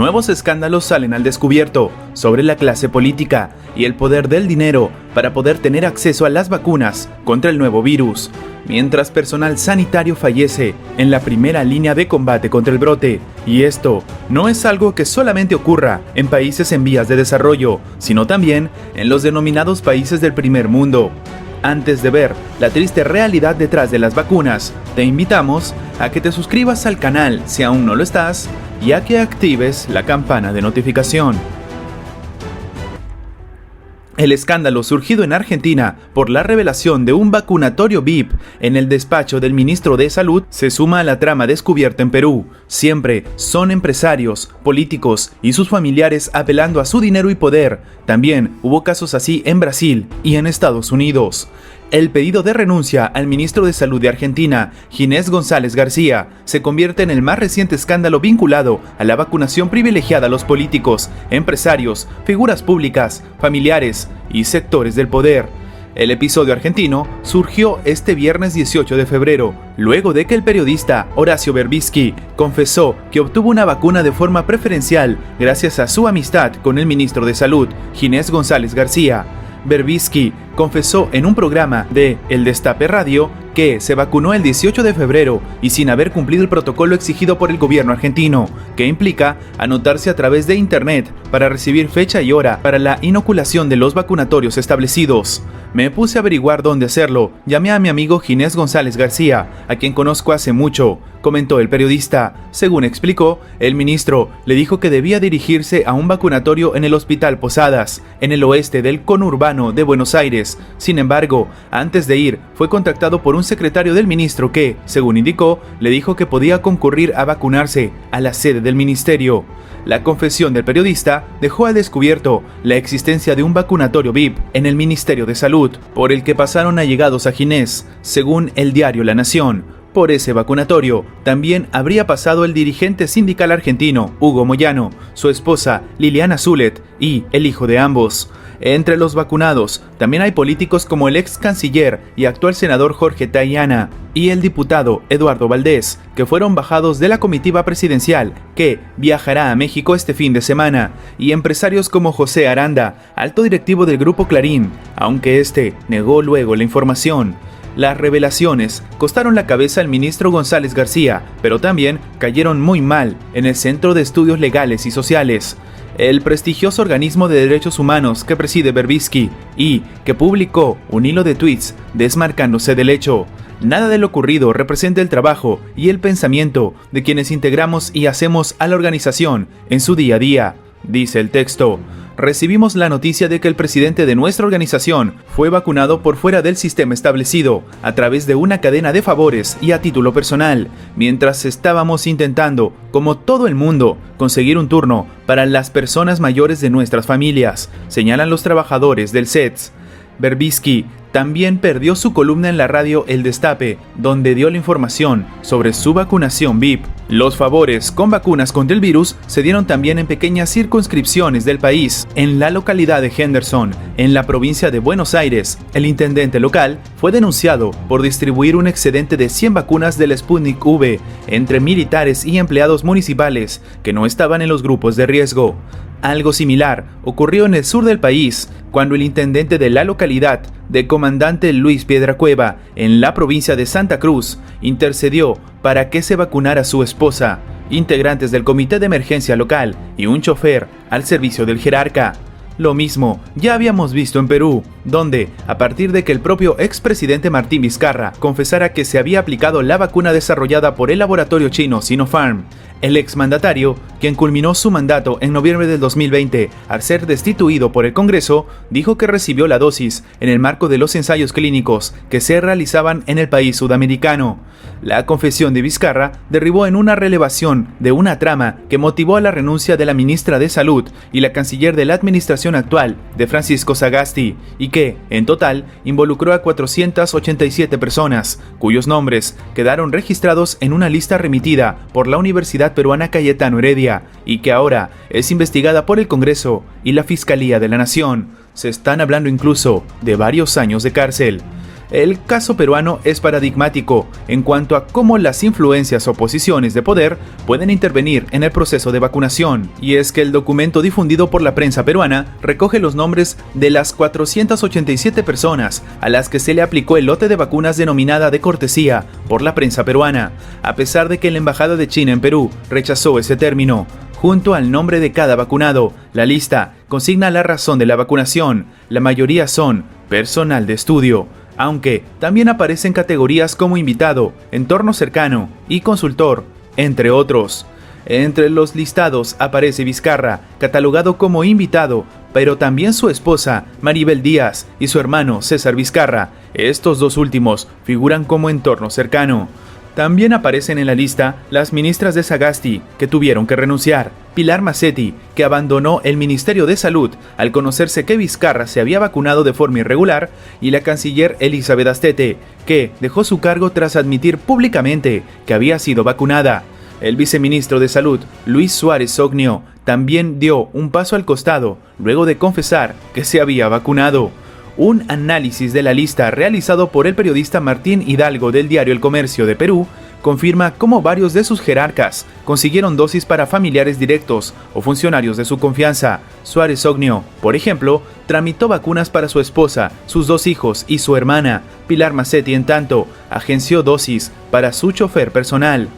nuevos escándalos salen al descubierto sobre la clase política y el poder del dinero para poder tener acceso a las vacunas contra el nuevo virus, mientras personal sanitario fallece en la primera línea de combate contra el brote. Y esto no es algo que solamente ocurra en países en vías de desarrollo, sino también en los denominados países del primer mundo. Antes de ver la triste realidad detrás de las vacunas, te invitamos a que te suscribas al canal si aún no lo estás y a que actives la campana de notificación. El escándalo surgido en Argentina por la revelación de un vacunatorio VIP en el despacho del ministro de Salud se suma a la trama descubierta en Perú. Siempre son empresarios, políticos y sus familiares apelando a su dinero y poder. También hubo casos así en Brasil y en Estados Unidos. El pedido de renuncia al ministro de Salud de Argentina, Ginés González García, se convierte en el más reciente escándalo vinculado a la vacunación privilegiada a los políticos, empresarios, figuras públicas, familiares y sectores del poder. El episodio argentino surgió este viernes 18 de febrero, luego de que el periodista Horacio Berbisky confesó que obtuvo una vacuna de forma preferencial gracias a su amistad con el ministro de Salud, Ginés González García. Berbisky confesó en un programa de El Destape Radio que se vacunó el 18 de febrero y sin haber cumplido el protocolo exigido por el gobierno argentino, que implica anotarse a través de internet para recibir fecha y hora para la inoculación de los vacunatorios establecidos. Me puse a averiguar dónde hacerlo, llamé a mi amigo Ginés González García, a quien conozco hace mucho, comentó el periodista. Según explicó, el ministro le dijo que debía dirigirse a un vacunatorio en el Hospital Posadas, en el oeste del conurbano de Buenos Aires. Sin embargo, antes de ir, fue contactado por un secretario del ministro que, según indicó, le dijo que podía concurrir a vacunarse a la sede del ministerio. La confesión del periodista dejó al descubierto la existencia de un vacunatorio VIP en el Ministerio de Salud, por el que pasaron allegados a Ginés, según el diario La Nación. Por ese vacunatorio también habría pasado el dirigente sindical argentino, Hugo Moyano, su esposa, Liliana Zulet, y el hijo de ambos. Entre los vacunados también hay políticos como el ex canciller y actual senador Jorge Tayana y el diputado Eduardo Valdés, que fueron bajados de la comitiva presidencial que viajará a México este fin de semana, y empresarios como José Aranda, alto directivo del Grupo Clarín, aunque este negó luego la información. Las revelaciones costaron la cabeza al ministro González García, pero también cayeron muy mal en el Centro de Estudios Legales y Sociales, el prestigioso organismo de derechos humanos que preside Berbisky y que publicó un hilo de tweets desmarcándose del hecho. Nada de lo ocurrido representa el trabajo y el pensamiento de quienes integramos y hacemos a la organización en su día a día, dice el texto. Recibimos la noticia de que el presidente de nuestra organización fue vacunado por fuera del sistema establecido, a través de una cadena de favores y a título personal, mientras estábamos intentando, como todo el mundo, conseguir un turno para las personas mayores de nuestras familias, señalan los trabajadores del CETS. Berbisky también perdió su columna en la radio El Destape, donde dio la información sobre su vacunación VIP. Los favores con vacunas contra el virus se dieron también en pequeñas circunscripciones del país. En la localidad de Henderson, en la provincia de Buenos Aires, el intendente local fue denunciado por distribuir un excedente de 100 vacunas del Sputnik V entre militares y empleados municipales que no estaban en los grupos de riesgo. Algo similar ocurrió en el sur del país, cuando el intendente de la localidad de Comandante Luis Piedracueva, en la provincia de Santa Cruz, intercedió para que se vacunara a su esposa, integrantes del comité de emergencia local y un chofer al servicio del jerarca. Lo mismo ya habíamos visto en Perú, donde, a partir de que el propio expresidente Martín Vizcarra confesara que se había aplicado la vacuna desarrollada por el laboratorio chino Sinopharm, el exmandatario, quien culminó su mandato en noviembre del 2020 al ser destituido por el Congreso, dijo que recibió la dosis en el marco de los ensayos clínicos que se realizaban en el país sudamericano. La confesión de Vizcarra derivó en una revelación de una trama que motivó a la renuncia de la ministra de Salud y la canciller de la administración actual, de Francisco Sagasti, y que, en total, involucró a 487 personas, cuyos nombres quedaron registrados en una lista remitida por la Universidad Peruana Cayetano Heredia y que ahora es investigada por el Congreso y la Fiscalía de la Nación. Se están hablando incluso de varios años de cárcel. El caso peruano es paradigmático en cuanto a cómo las influencias o posiciones de poder pueden intervenir en el proceso de vacunación, y es que el documento difundido por la prensa peruana recoge los nombres de las 487 personas a las que se le aplicó el lote de vacunas denominada de cortesía por la prensa peruana, a pesar de que la Embajada de China en Perú rechazó ese término. Junto al nombre de cada vacunado, la lista consigna la razón de la vacunación. La mayoría son personal de estudio, aunque también aparecen categorías como invitado, entorno cercano y consultor, entre otros. Entre los listados aparece Vizcarra, catalogado como invitado, pero también su esposa, Maribel Díaz, y su hermano, César Vizcarra. Estos dos últimos figuran como entorno cercano. También aparecen en la lista las ministras de Sagasti, que tuvieron que renunciar, Pilar Macetti, que abandonó el Ministerio de Salud al conocerse que Vizcarra se había vacunado de forma irregular, y la canciller Elizabeth Astete, que dejó su cargo tras admitir públicamente que había sido vacunada. El viceministro de Salud, Luis Suárez Ognio, también dio un paso al costado luego de confesar que se había vacunado. Un análisis de la lista realizado por el periodista Martín Hidalgo del diario El Comercio de Perú confirma cómo varios de sus jerarcas consiguieron dosis para familiares directos o funcionarios de su confianza. Suárez Ognio, por ejemplo, tramitó vacunas para su esposa, sus dos hijos y su hermana. Pilar Macetti, en tanto, agenció dosis para su chofer personal.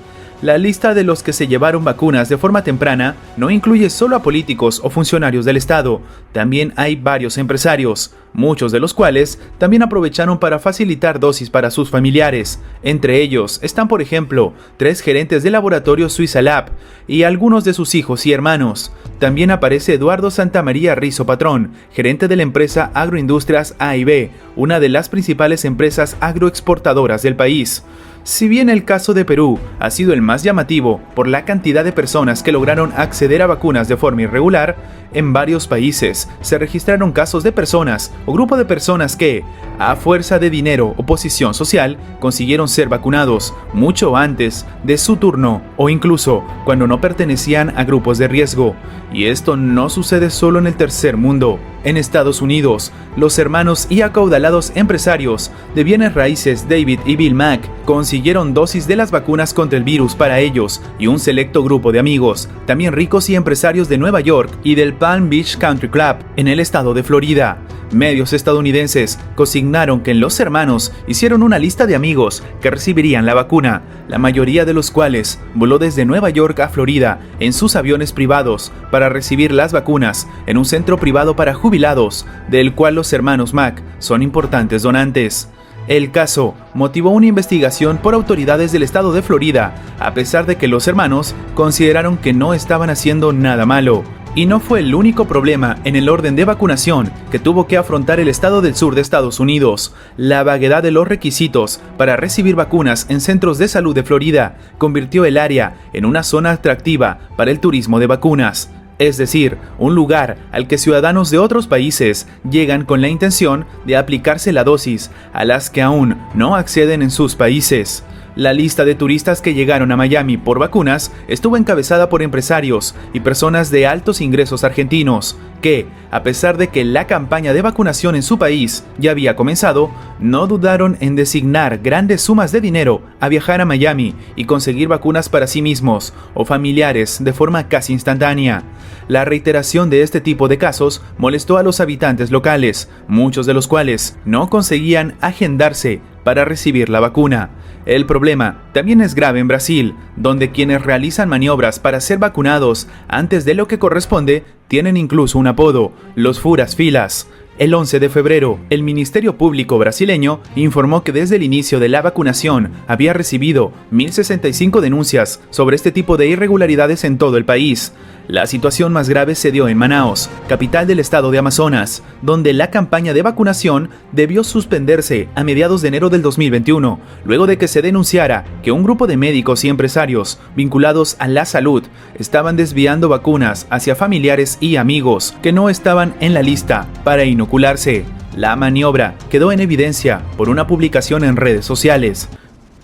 La lista de los que se llevaron vacunas de forma temprana no incluye solo a políticos o funcionarios del Estado, también hay varios empresarios, muchos de los cuales también aprovecharon para facilitar dosis para sus familiares. Entre ellos están, por ejemplo, 3 gerentes del laboratorio Suiza Lab y algunos de sus hijos y hermanos. También aparece Eduardo Santamaría Rizo Patrón, gerente de la empresa Agroindustrias A&B, una de las principales empresas agroexportadoras del país. Si bien el caso de Perú ha sido el más llamativo por la cantidad de personas que lograron acceder a vacunas de forma irregular, en varios países se registraron casos de personas o grupo de personas que, a fuerza de dinero o posición social, consiguieron ser vacunados mucho antes de su turno o incluso cuando no pertenecían a grupos de riesgo. Y esto no sucede solo en el tercer mundo. En Estados Unidos, los hermanos y acaudalados empresarios de bienes raíces David y Bill Mack consiguieron dosis de las vacunas contra el virus para ellos y un selecto grupo de amigos, también ricos y empresarios de Nueva York y del Palm Beach Country Club, en el estado de Florida. Medios estadounidenses consignaron que los hermanos hicieron una lista de amigos que recibirían la vacuna, la mayoría de los cuales voló desde Nueva York a Florida en sus aviones privados para recibir las vacunas en un centro privado para jubilados, del cual los hermanos Mack son importantes donantes. El caso motivó una investigación por autoridades del estado de Florida, a pesar de que los hermanos consideraron que no estaban haciendo nada malo. Y no fue el único problema en el orden de vacunación que tuvo que afrontar el estado del sur de Estados Unidos. La vaguedad de los requisitos para recibir vacunas en centros de salud de Florida convirtió el área en una zona atractiva para el turismo de vacunas. Es decir, un lugar al que ciudadanos de otros países llegan con la intención de aplicarse la dosis a las que aún no acceden en sus países. La lista de turistas que llegaron a Miami por vacunas estuvo encabezada por empresarios y personas de altos ingresos argentinos que, a pesar de que la campaña de vacunación en su país ya había comenzado, no dudaron en designar grandes sumas de dinero a viajar a Miami y conseguir vacunas para sí mismos o familiares de forma casi instantánea. La reiteración de este tipo de casos molestó a los habitantes locales, muchos de los cuales no conseguían agendarse para recibir la vacuna. El problema también es grave en Brasil, donde quienes realizan maniobras para ser vacunados antes de lo que corresponde tienen incluso un apodo, los furas filas. El 11 de febrero, el Ministerio Público brasileño informó que desde el inicio de la vacunación había recibido 1.065 denuncias sobre este tipo de irregularidades en todo el país. La situación más grave se dio en Manaus, capital del estado de Amazonas, donde la campaña de vacunación debió suspenderse a mediados de enero del 2021, luego de que se denunciara que un grupo de médicos y empresarios vinculados a la salud estaban desviando vacunas hacia familiares y amigos que no estaban en la lista para inocularse. La maniobra quedó en evidencia por una publicación en redes sociales.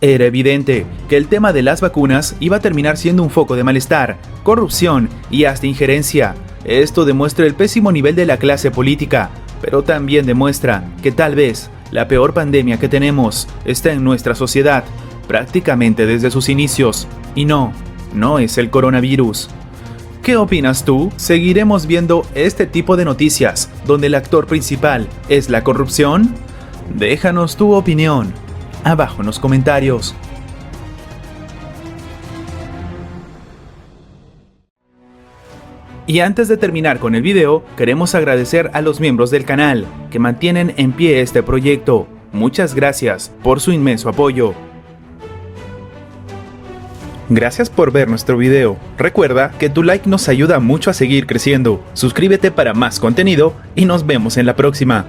Era evidente que el tema de las vacunas iba a terminar siendo un foco de malestar, corrupción y hasta injerencia. Esto demuestra el pésimo nivel de la clase política, pero también demuestra que tal vez La peor pandemia que tenemos está en nuestra sociedad, prácticamente desde sus inicios. Y no es el coronavirus. ¿Qué opinas tú? ¿Seguiremos viendo este tipo de noticias donde el actor principal es la corrupción? Déjanos tu opinión abajo en los comentarios. Y antes de terminar con el video, queremos agradecer a los miembros del canal que mantienen en pie este proyecto. Muchas gracias por su inmenso apoyo. Gracias por ver nuestro video. Recuerda que tu like nos ayuda mucho a seguir creciendo. Suscríbete para más contenido y nos vemos en la próxima.